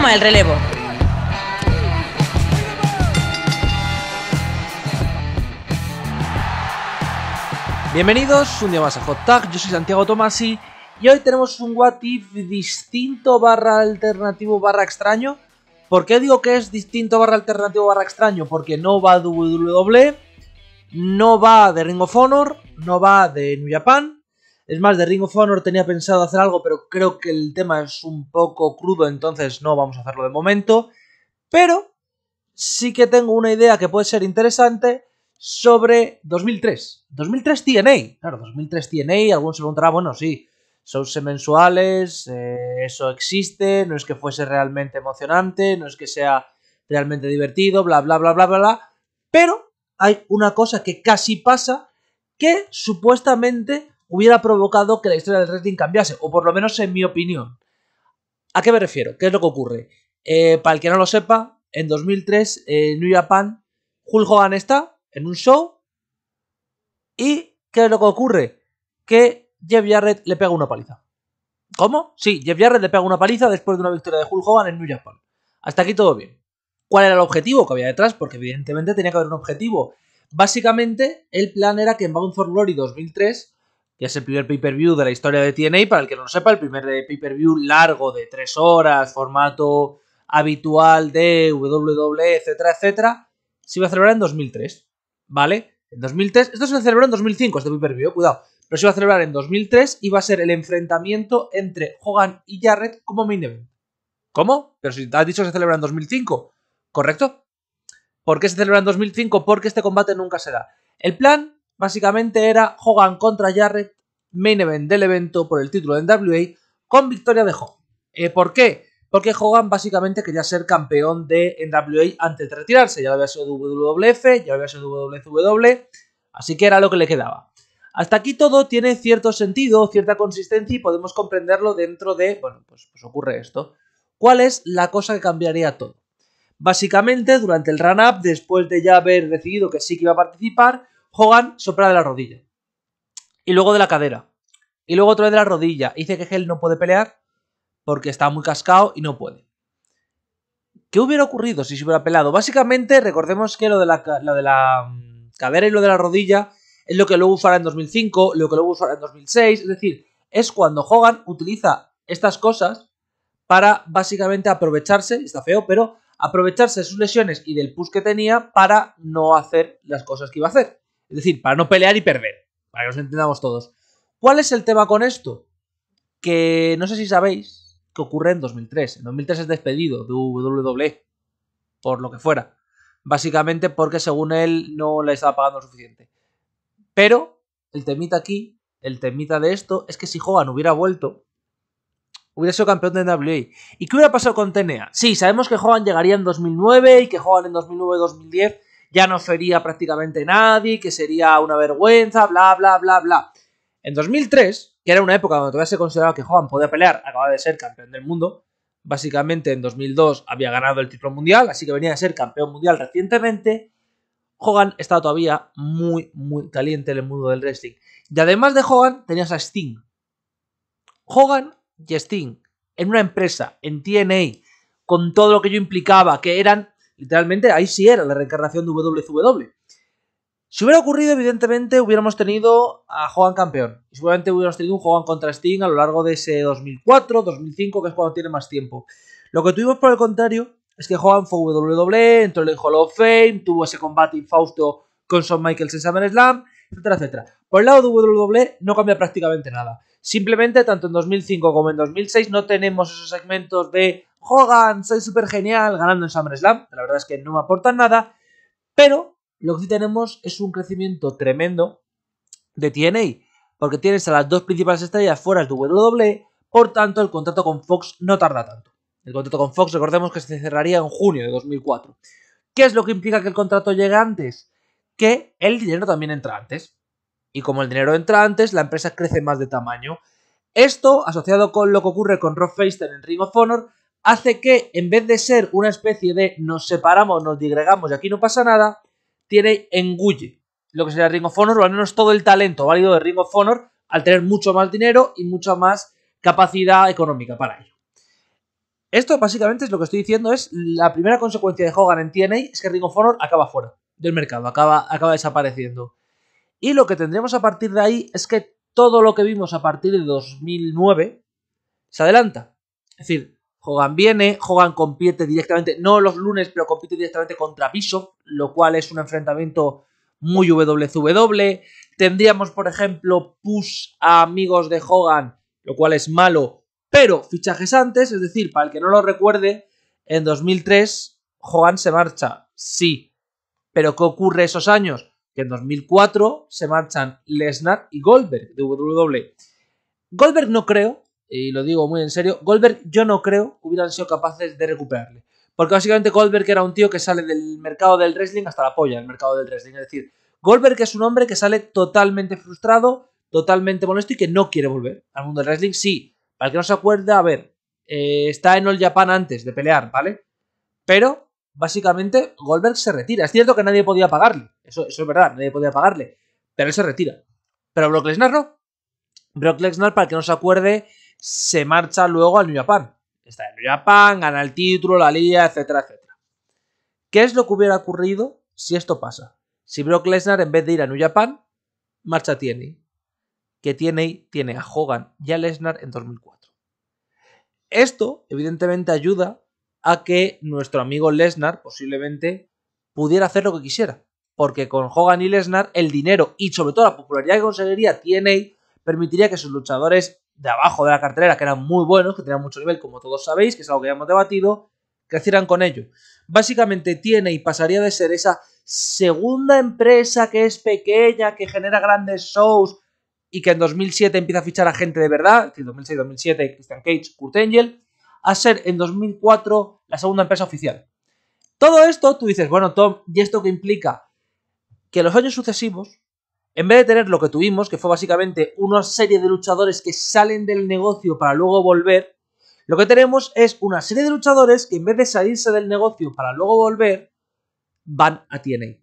Toma el relevo. Bienvenidos un día más a Hot Tag, yo soy Santiago Tomasi y hoy tenemos un What If distinto barra alternativo barra extraño. ¿Por qué digo que es distinto barra alternativo barra extraño? Porque no va de WWE, no va de Ring of Honor, no va de New Japan. Es más, de Ring of Honor tenía pensado hacer algo, pero creo que el tema es un poco crudo, entonces no vamos a hacerlo de momento. Pero sí que tengo una idea que puede ser interesante sobre 2003. 2003 TNA. Claro, 2003 TNA, algunos se preguntarán, bueno, sí, shows mensuales, eso existe, no es que fuese realmente emocionante, no es que sea realmente divertido, bla, bla, bla, bla, bla, bla. Pero hay una cosa que casi pasa, que supuestamente hubiera provocado que la historia del wrestling cambiase, o por lo menos en mi opinión. ¿A qué me refiero? ¿Qué es lo que ocurre? Para el que no lo sepa, en 2003, en New Japan, Hulk Hogan está en un show y ¿qué es lo que ocurre? Que Jeff Jarrett le pega una paliza. ¿Cómo? Sí, Jeff Jarrett le pega una paliza después de una victoria de Hulk Hogan en New Japan. Hasta aquí todo bien. ¿Cuál era el objetivo que había detrás? Porque evidentemente tenía que haber un objetivo. Básicamente, el plan era que en Bound for Glory 2003, que es el primer pay-per-view de la historia de TNA, para el que no lo sepa, el primer pay-per-view largo de 3 horas, formato habitual de WWE, etcétera, etcétera, se iba a celebrar en 2003, ¿vale? En 2003, esto se celebró en 2005, este pay-per-view, cuidado, pero se iba a celebrar en 2003 y va a ser el enfrentamiento entre Hogan y Jarrett como main event. ¿Cómo? Pero si te has dicho que se celebra en 2005, ¿correcto? ¿Por qué se celebra en 2005? Porque este combate nunca se da. El plan, básicamente, era Hogan contra Jarrett, main event del evento por el título de NWA, con victoria de Hogan. ¿Por qué? Porque Hogan básicamente quería ser campeón de NWA antes de retirarse. Ya lo había sido WWF, ya lo había sido WCW, así que era lo que le quedaba. Hasta aquí todo tiene cierto sentido, cierta consistencia y podemos comprenderlo dentro de... Bueno, pues ocurre esto. ¿Cuál es la cosa que cambiaría todo? Básicamente, durante el run-up, después de ya haber decidido que sí que iba a participar, Hogan se opera de la rodilla. Y luego de la cadera. Y luego otra vez de la rodilla. Dice que él no puede pelear porque está muy cascado y no puede. ¿Qué hubiera ocurrido si se hubiera peleado? Básicamente, recordemos que lo de la cadera y lo de la rodilla es lo que luego usará en 2005, lo que luego usará en 2006. Es decir, es cuando Hogan utiliza estas cosas para básicamente aprovecharse, está feo, pero aprovecharse de sus lesiones y del push que tenía para no hacer las cosas que iba a hacer. Es decir, para no pelear y perder, para que nos entendamos todos. ¿Cuál es el tema con esto? Que no sé si sabéis que ocurre en 2003. En 2003 es despedido de WWE, por lo que fuera. Básicamente porque según él no le estaba pagando lo suficiente. Pero el temita aquí, el temita de esto, es que si Hogan hubiera vuelto, hubiera sido campeón de NWA. ¿Y qué hubiera pasado con TNA? Sí, sabemos que Hogan llegaría en 2009 y que Hogan en 2009-2010 ya no sería prácticamente nadie, que sería una vergüenza, bla, bla, bla, bla. En 2003, que era una época donde todavía se consideraba que Hogan podía pelear, acababa de ser campeón del mundo. Básicamente en 2002 había ganado el título mundial, así que venía a ser campeón mundial recientemente. Hogan estaba todavía muy, muy caliente en el mundo del wrestling. Y además de Hogan, tenías a Sting. Hogan y Sting en una empresa, en TNA, con todo lo que ello implicaba, que eran, literalmente, ahí sí era la reencarnación de WCW. Si hubiera ocurrido, evidentemente, hubiéramos tenido a Hogan campeón. Y seguramente hubiéramos tenido un Hogan contra Sting a lo largo de ese 2004, 2005, que es cuando tiene más tiempo. Lo que tuvimos, por el contrario, es que Hogan fue WWE, entró en el Hall of Fame, tuvo ese combate infausto con Shawn Michaels en SummerSlam, etcétera, etcétera. Por el lado de WWE no cambia prácticamente nada. Simplemente, tanto en 2005 como en 2006, no tenemos esos segmentos de Hogan, soy súper genial, ganando en SummerSlam. La verdad es que no me aportan nada. Pero lo que sí tenemos es un crecimiento tremendo de TNA. Porque tienes a las dos principales estrellas fuera de WWE. Por tanto, el contrato con Fox no tarda tanto. El contrato con Fox, recordemos que se cerraría en junio de 2004. ¿Qué es lo que implica que el contrato llegue antes? Que el dinero también entra antes. Y como el dinero entra antes, la empresa crece más de tamaño. Esto, asociado con lo que ocurre con Rob Feister en Ring of Honor, hace que, en vez de ser una especie de nos separamos, nos digregamos y aquí no pasa nada, tiene engulle lo que sería Ring of Honor, o al menos todo el talento válido de Ring of Honor, al tener mucho más dinero y mucha más capacidad económica para ello. Esto básicamente es lo que estoy diciendo, es la primera consecuencia de Hogan en TNA es que Ring of Honor acaba fuera del mercado, acaba desapareciendo. Y lo que tendremos a partir de ahí es que todo lo que vimos a partir de 2009 se adelanta. Es decir, Hogan viene, Hogan compite directamente, no los lunes, pero compite directamente contra Bischoff, lo cual es un enfrentamiento muy WCW. Tendríamos, por ejemplo, push a amigos de Hogan, lo cual es malo, pero fichajes antes, es decir, para el que no lo recuerde, en 2003 Hogan se marcha, sí, pero ¿qué ocurre esos años? Que en 2004 se marchan Lesnar y Goldberg de WWE. Goldberg no creo, y lo digo muy en serio, Goldberg yo no creo que hubieran sido capaces de recuperarle. Porque básicamente Goldberg era un tío que sale del mercado del wrestling hasta la polla del mercado del wrestling. Es decir, Goldberg es un hombre que sale totalmente frustrado, totalmente molesto y que no quiere volver al mundo del wrestling. Sí, para el que no se acuerde, a ver, está en All Japan antes de pelear, ¿vale? Pero básicamente Goldberg se retira. Es cierto que nadie podía pagarle, eso es verdad, nadie podía pagarle, pero él se retira. Pero Brock Lesnar no. Brock Lesnar, para el que no se acuerde, se marcha luego al New Japan. Está en New Japan, gana el título, la liga, etcétera, etcétera. ¿Qué es lo que hubiera ocurrido si esto pasa? Si Brock Lesnar, en vez de ir a New Japan, marcha a TNA. Que TNA tiene a Hogan y a Lesnar en 2004. Esto, evidentemente, ayuda a que nuestro amigo Lesnar posiblemente pudiera hacer lo que quisiera. Porque con Hogan y Lesnar, el dinero y sobre todo la popularidad que conseguiría TNA permitiría que sus luchadores de abajo de la cartelera, que eran muy buenos, que tenían mucho nivel, como todos sabéis, que es algo que ya hemos debatido, crecieran con ello. Básicamente TNA pasaría de ser esa segunda empresa que es pequeña, que genera grandes shows y que en 2007 empieza a fichar a gente de verdad, es decir, 2006-2007 Christian Cage, Kurt Angle, a ser en 2004 la segunda empresa oficial. Todo esto, tú dices, bueno Tom, ¿y esto qué implica? Que los años sucesivos, en vez de tener lo que tuvimos, que fue básicamente una serie de luchadores que salen del negocio para luego volver, lo que tenemos es una serie de luchadores que en vez de salirse del negocio para luego volver, van a TNA.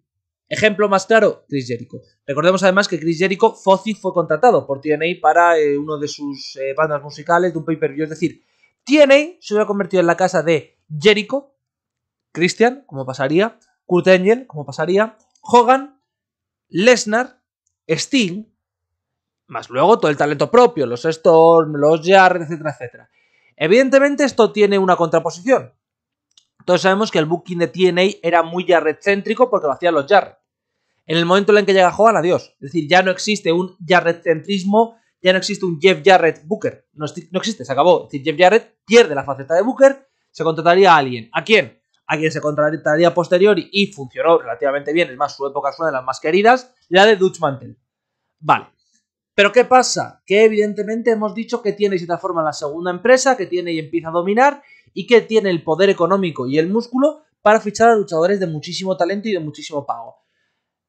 Ejemplo más claro, Chris Jericho. Recordemos además que Chris Jericho, Fozzy fue contratado por TNA para uno de sus bandas musicales de un pay-per-view. Es decir, TNA se hubiera convertido en la casa de Jericho, Christian, como pasaría, Kurt Angle, como pasaría, Hogan, Lesnar, Sting, más luego todo el talento propio, los Storm, los Jarrett, etcétera, etcétera. Evidentemente esto tiene una contraposición. Todos sabemos que el booking de TNA era muy Jarrett-céntrico porque lo hacían los Jarrett. En el momento en el que llega Hogan, adiós. Es decir, ya no existe un Jarrett-centrismo, ya no existe un Jeff Jarrett Booker. No existe, se acabó. Es decir, Jeff Jarrett pierde la faceta de Booker, se contrataría a alguien. ¿A quién? A quien se contrataría posteriori y funcionó relativamente bien. Es más, su época es una de las más queridas, la de Dutch Mantel. Vale. Pero ¿qué pasa? Que evidentemente hemos dicho que tiene y se transforma en la segunda empresa, que tiene y empieza a dominar y que tiene el poder económico y el músculo para fichar a luchadores de muchísimo talento y de muchísimo pago.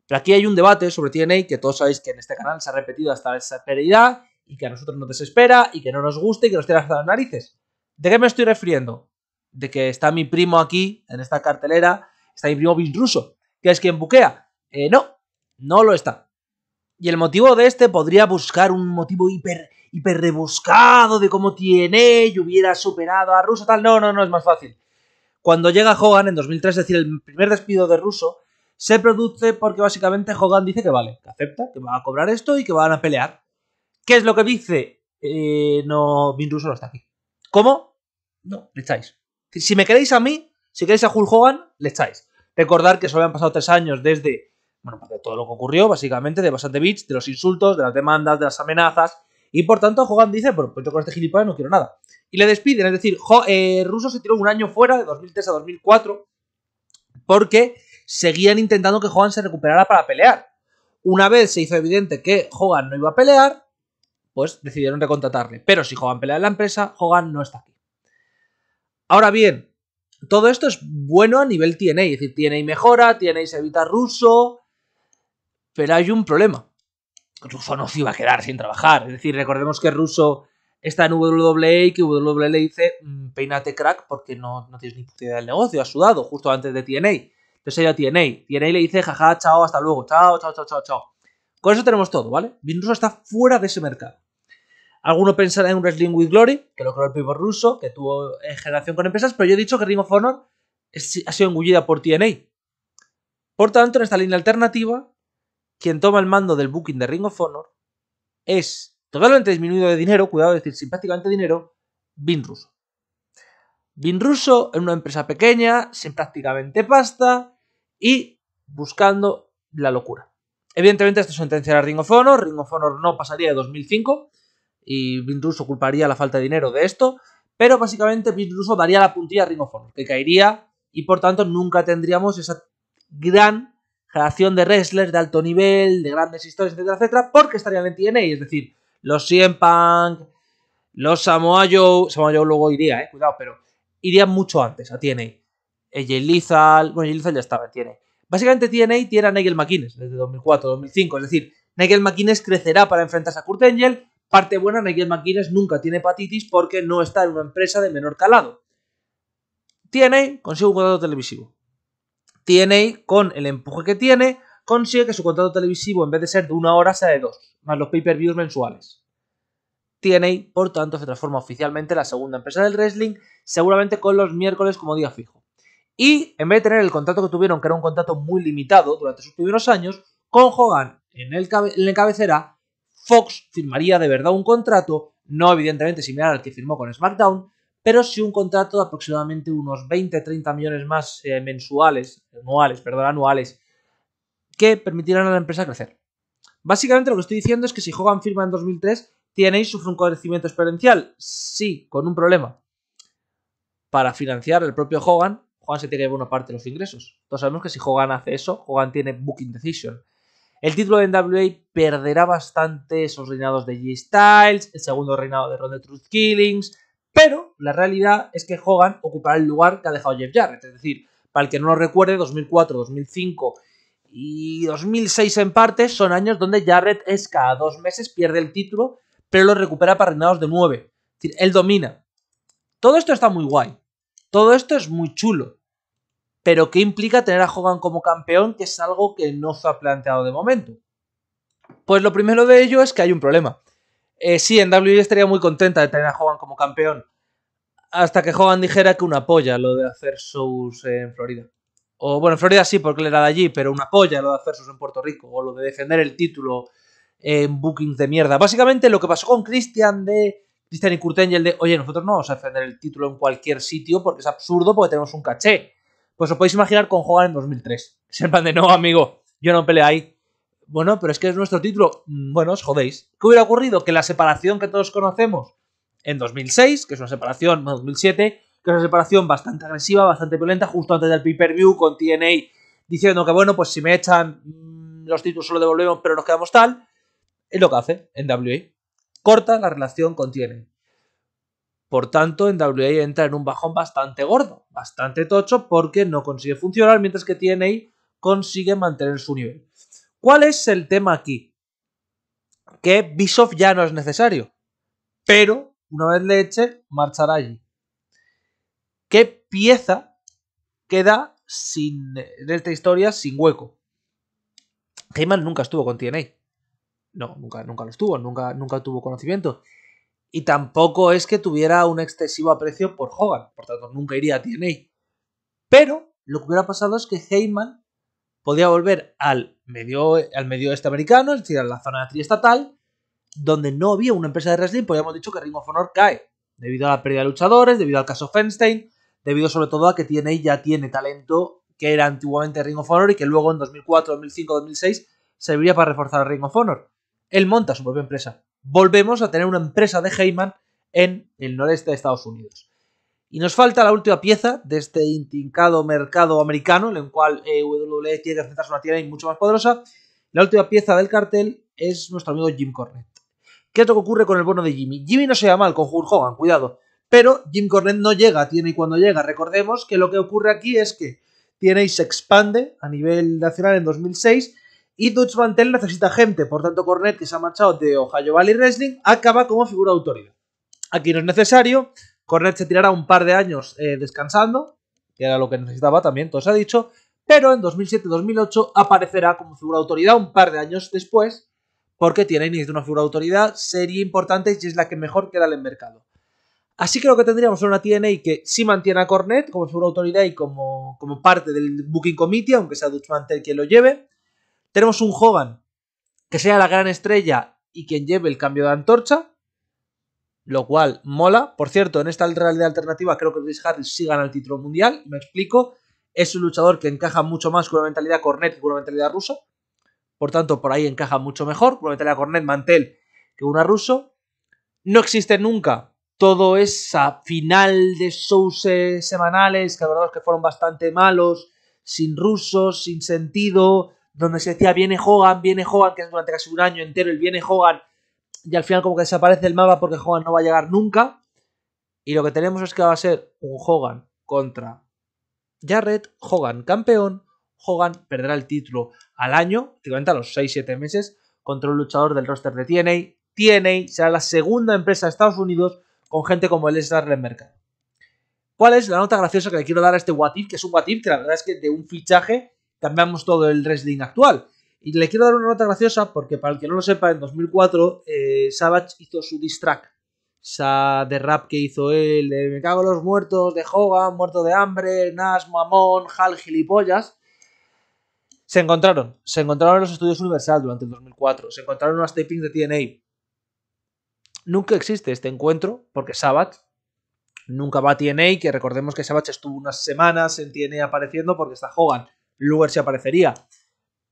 Pero aquí hay un debate sobre TNA que todos sabéis que en este canal se ha repetido hasta la desesperidad y que a nosotros nos desespera y que no nos gusta y que nos tira hasta las narices. ¿De qué me estoy refiriendo? De que está mi primo aquí, en esta cartelera, está mi primo Vince Russo, que es quien buquea. No lo está. Y el motivo de este podría buscar un motivo hiper rebuscado de cómo TNA hubiera superado a Russo, tal. No, es más fácil. Cuando llega Hogan en 2003, es decir, el primer despido de Russo, se produce porque básicamente Hogan dice que vale, que acepta, que va a cobrar esto y que van a pelear. ¿Qué es lo que dice? No, Vince Russo no está aquí. ¿Cómo? No, le echáis. Si me queréis a mí, si queréis a Hulk Hogan, le echáis. Recordar que solo han pasado 3 años desde, de todo lo que ocurrió, básicamente, de Bastante Beach, de los insultos, de las demandas, de las amenazas, y por tanto Hogan dice, pues yo con este gilipollas no quiero nada. Y le despiden, es decir, Russo se tiró un año fuera, de 2003 a 2004, porque seguían intentando que Hogan se recuperara para pelear. Una vez se hizo evidente que Hogan no iba a pelear, pues decidieron recontratarle. Pero si Hogan pelea en la empresa, Hogan no está aquí. Ahora bien, todo esto es bueno a nivel TNA, es decir, TNA mejora, TNA se evita Russo, pero hay un problema. Russo no se iba a quedar sin trabajar, es decir, recordemos que Russo está en WWE y que WWE le dice peínate crack porque no tienes ni puta idea del negocio, has sudado justo antes de TNA. Entonces ella TNA le dice jaja, chao, hasta luego, chao. Con eso tenemos todo, ¿vale? Vince Russo está fuera de ese mercado. Alguno pensará en un Wrestling with Glory, que lo creó el Piper Russo, que tuvo generación con empresas, pero yo he dicho que Ring of Honor ha sido engullida por TNA. Por tanto, en esta línea alternativa, quien toma el mando del booking de Ring of Honor es totalmente disminuido de dinero, cuidado, es decir, sin prácticamente dinero, Vince Russo. Vince Russo en una empresa pequeña, sin prácticamente pasta y buscando la locura. Evidentemente esto sentenciará a Ring of Honor. Ring of Honor no pasaría de 2005 y Vince Russo culparía la falta de dinero de esto, pero básicamente Vince Russo daría la puntilla a Ring of Honor, que caería y por tanto nunca tendríamos esa gran generación de wrestlers de alto nivel, de grandes historias, etcétera, etcétera, porque estarían en TNA, es decir, los CM Punk, los Samoa Joe luego iría, cuidado, pero irían mucho antes a TNA. Jay Lethal ya estaba en TNA. Básicamente TNA tiene a Nigel McGuinness desde 2004-2005, es decir, Nigel McGuinness crecerá para enfrentarse a Kurt Angle. Parte buena, Nigel McGuinness nunca tiene hepatitis porque no está en una empresa de menor calado. TNA consigue un contrato televisivo. TNA, con el empuje que tiene, consigue que su contrato televisivo, en vez de ser de 1 hora, sea de 2, más los pay-per-views mensuales. TNA, por tanto, se transforma oficialmente en la segunda empresa del wrestling, seguramente con los miércoles como día fijo. Y en vez de tener el contrato que tuvieron, que era un contrato muy limitado durante sus primeros años, con Hogan en la cabecera, Fox firmaría de verdad un contrato, no evidentemente similar al que firmó con SmackDown, pero sí un contrato de aproximadamente unos 20-30 millones más anuales, que permitirán a la empresa crecer. Básicamente lo que estoy diciendo es que si Hogan firma en 2003, TNA sufre un crecimiento exponencial, sí, con un problema. Para financiar el propio Hogan se tiene buena parte de los ingresos. Todos sabemos que si Hogan hace eso, Hogan tiene booking decision. El título de NWA perderá bastante esos reinados de G Styles, el segundo reinado de Ron the Truth Killings, pero la realidad es que Hogan ocupará el lugar que ha dejado Jeff Jarrett. Es decir, para el que no lo recuerde, 2004, 2005 y 2006 en parte son años donde Jarrett es cada 2 meses, pierde el título, pero lo recupera para reinados de 9. Es decir, él domina. Todo esto está muy guay. Todo esto es muy chulo. Pero ¿qué implica tener a Hogan como campeón? Que es algo que no se ha planteado de momento. Pues lo primero de ello es que hay un problema. Sí, en WWE estaría muy contenta de tener a Hogan como campeón. Hasta que Hogan dijera que una polla lo de hacer shows en Florida. O bueno, en Florida sí, porque él era de allí, pero una polla lo de hacer shows en Puerto Rico. O lo de defender el título en bookings de mierda. Básicamente lo que pasó con Christian y Kurt Angle de, oye, nosotros no vamos a defender el título en cualquier sitio porque es absurdo, porque tenemos un caché. Pues os podéis imaginar con Hogan en 2003. Es el plan de, no, amigo, yo no peleo ahí. Bueno, pero es que es nuestro título. Bueno, os jodéis. ¿Qué hubiera ocurrido? Que la separación que todos conocemos en 2006, que es una separación, 2007, que es una separación bastante agresiva, bastante violenta, justo antes del pay-per-view, con TNA diciendo que, bueno, pues si me echan los títulos solo devolvemos, pero nos quedamos tal, es lo que hace en WA. Corta la relación con TNA. Por tanto, en WA entra en un bajón bastante gordo, bastante tocho, porque no consigue funcionar, mientras que TNA consigue mantener su nivel. ¿Cuál es el tema aquí? Que Bischoff ya no es necesario, pero una vez le eche, marchará allí. ¿Qué pieza queda en esta historia sin hueco? Heyman nunca estuvo con TNA. No, nunca lo estuvo, nunca tuvo conocimiento. Y tampoco es que tuviera un excesivo aprecio por Hogan, por tanto nunca iría a TNA. Pero lo que hubiera pasado es que Heyman podía volver al medio oeste americano, es decir, a la zona triestatal, donde no había una empresa de wrestling, pues ya hemos dicho que Ring of Honor cae, debido a la pérdida de luchadores, debido al caso Feinstein, debido sobre todo a que TNA ya tiene talento que era antiguamente Ring of Honor y que luego en 2004, 2005, 2006 serviría para reforzar a Ring of Honor. Él monta su propia empresa. Volvemos a tener una empresa de Heyman en el noreste de Estados Unidos. Y nos falta la última pieza de este intrincado mercado americano, en el cual WWE tiene que enfrentarse a una TNA mucho más poderosa. La última pieza del cartel es nuestro amigo Jim Cornette. ¿Qué es lo que ocurre con el bono de Jimmy? Jimmy no se llama mal con Hulk Hogan, cuidado. Pero Jim Cornette no llega a TNA cuando llega. Recordemos que lo que ocurre aquí es que TNA se expande a nivel nacional en 2006 y Dutch Mantel necesita gente. Por tanto, Cornette, que se ha marchado de Ohio Valley Wrestling, acaba como figura de autoridad. Aquí no es necesario. Cornette se tirará un par de años descansando, que era lo que necesitaba también, todo se ha dicho, pero en 2007-2008 aparecerá como figura de autoridad un par de años después, porque TNA necesita una figura de autoridad, sería importante y es la que mejor queda en el mercado. Así que lo que tendríamos es una TNA que sí mantiene a Cornette como figura de autoridad y como parte del Booking Committee, aunque sea Dutch Mantel quien lo lleve. Tenemos un Hogan que sea la gran estrella y quien lleve el cambio de antorcha, lo cual mola. Por cierto, en esta realidad alternativa creo que Chris Harris sí gana el título mundial. Me explico. Es un luchador que encaja mucho más con una mentalidad Cornette que con una mentalidad ruso. Por tanto, por ahí encaja mucho mejor. Con una mentalidad Cornette Mantel que una ruso. No existe nunca todo esa final de shows semanales, que la verdad es que fueron bastante malos, sin rusos, sin sentido, donde se decía viene Hogan, que es durante casi un año entero el viene Hogan, y al final como que desaparece el mapa porque Hogan no va a llegar nunca. Y lo que tenemos es que va a ser un Hogan contra Jarrett, Hogan campeón, Hogan perderá el título al año, prácticamente a los 6-7 meses, contra un luchador del roster de TNA. TNA será la segunda empresa de Estados Unidos con gente como el Lesnar en el mercado. ¿Cuál es la nota graciosa que le quiero dar a este What If? Que es un What If que la verdad es que de un fichaje cambiamos todo el wrestling actual. Y le quiero dar una nota graciosa porque, para el que no lo sepa, en 2004 Savage hizo su diss track. Esa de rap que hizo él, de me cago en los muertos, de Hogan, muerto de hambre, Nash, mamón, Hal, gilipollas. Se encontraron en los estudios Universal durante el 2004. Se encontraron unas tapings de TNA. Nunca existe este encuentro porque Savage nunca va a TNA, que recordemos que Savage estuvo unas semanas en TNA apareciendo porque está Hogan. Luger se aparecería.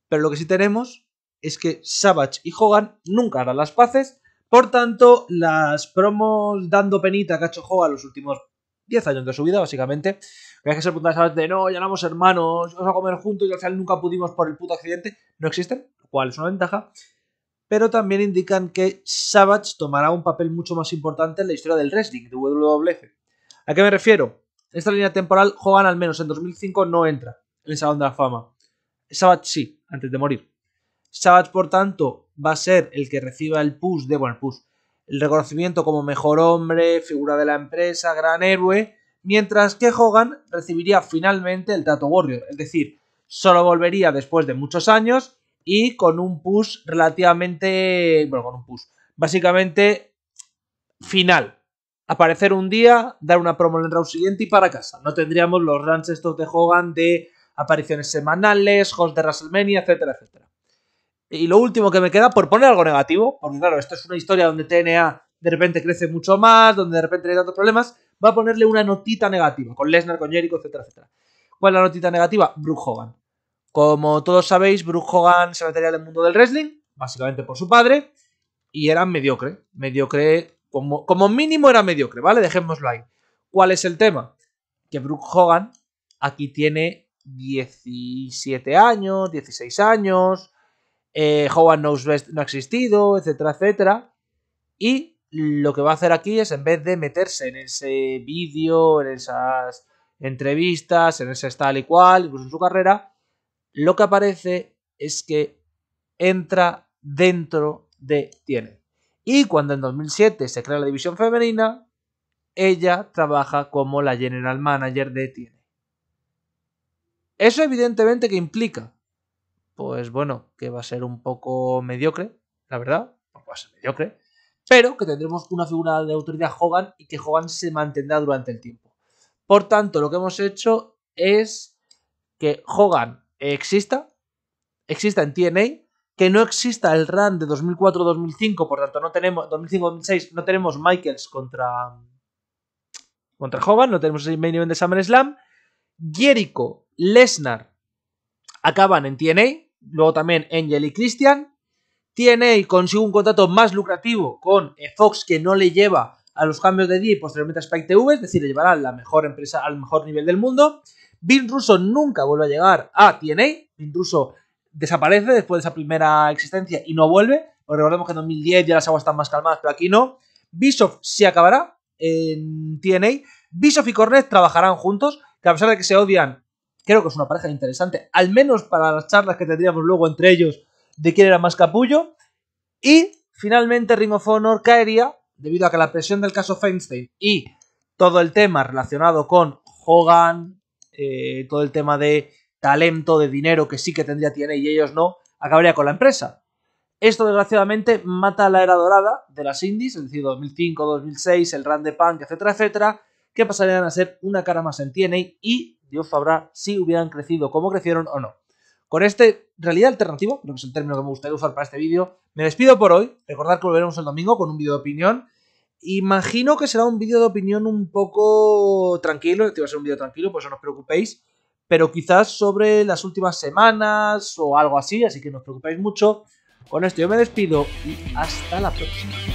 Pero lo que sí tenemos es que Savage y Hogan nunca harán las paces. Por tanto, las promos dando penita que ha hecho Hogan los últimos 10 años de su vida, básicamente, que se pregunta a Savage de no, ya éramos hermanos, vamos a comer juntos y al final nunca pudimos por el puto accidente, no existen, lo cual es una ventaja. Pero también indican que Savage tomará un papel mucho más importante en la historia del wrestling, de WWF. ¿A qué me refiero? En esta línea temporal, Hogan al menos en 2005 no entra en el Salón de la Fama. Savage sí, antes de morir. Savage, por tanto, va a ser el que reciba el push, el reconocimiento como mejor hombre, figura de la empresa, gran héroe, mientras que Hogan recibiría finalmente el Tattoo Warrior, es decir, solo volvería después de muchos años y con un push relativamente... básicamente final. Aparecer un día, dar una promo en el round siguiente y para casa. No tendríamos los runs estos de Hogan de apariciones semanales, host de WrestleMania, etcétera, etcétera. Y lo último que me queda, por poner algo negativo, porque claro, esto es una historia donde TNA de repente crece mucho más, donde de repente hay tantos problemas, va a ponerle una notita negativa, con Lesnar, con Jericho, etcétera, etcétera. ¿Cuál es la notita negativa? Brook Hogan. Como todos sabéis, Brook Hogan se metería en el mundo del wrestling, básicamente por su padre, y era mediocre, como mínimo era mediocre, ¿vale? Dejémoslo ahí. ¿Cuál es el tema? Que Brook Hogan aquí tiene 17 años, 16 años, Hogan Knows Best no ha existido, etcétera, etcétera. Y lo que va a hacer aquí es, en vez de meterse en ese vídeo, en esas entrevistas, en ese tal y cual, incluso en su carrera, lo que aparece es que entra dentro de TNA. Y cuando en 2007 se crea la división femenina, ella trabaja como la general manager de TNA. Eso evidentemente que implica, pues bueno, que va a ser un poco mediocre, la verdad, va a ser mediocre, pero que tendremos una figura de autoridad Hogan y que Hogan se mantendrá durante el tiempo. Por tanto, lo que hemos hecho es que Hogan exista en TNA, que no exista el run de 2004-2005, por tanto no tenemos 2005-2006, no tenemos Michaels contra Hogan, no tenemos el main event de SummerSlam. Jericho, Lesnar acaban en TNA, luego también Angel y Christian. TNA consigue un contrato más lucrativo con Fox, que no le lleva a los cambios de día y posteriormente a Spike TV, es decir, le llevará a la mejor empresa al mejor nivel del mundo. Vince Russo nunca vuelve a llegar a TNA. Vince Russo desaparece después de esa primera existencia y no vuelve. Porque recordemos que en 2010 ya las aguas están más calmadas, pero aquí no. Bischoff sí acabará en TNA. Bischoff y Cornette trabajarán juntos, que a pesar de que se odian, creo que es una pareja interesante, al menos para las charlas que tendríamos luego entre ellos de quién era más capullo. Y finalmente Ring of Honor caería debido a que la presión del caso Feinstein y todo el tema relacionado con Hogan, todo el tema de talento, de dinero que sí que tendría TNA y ellos no, acabaría con la empresa. Esto desgraciadamente mata la era dorada de las indies, es decir, 2005, 2006, el run de Punk, etcétera, etcétera, que pasarían a ser una cara más en TNA y Dios sabrá si hubieran crecido como crecieron o no. Con este realidad alternativo, creo que es el término que me gustaría usar para este vídeo, me despido por hoy. Recordad que volveremos el domingo con un vídeo de opinión. Imagino que será un vídeo de opinión un poco tranquilo, este va a ser un vídeo tranquilo, pues no os preocupéis, pero quizás sobre las últimas semanas o algo así que no os preocupéis mucho. Con esto yo me despido y hasta la próxima.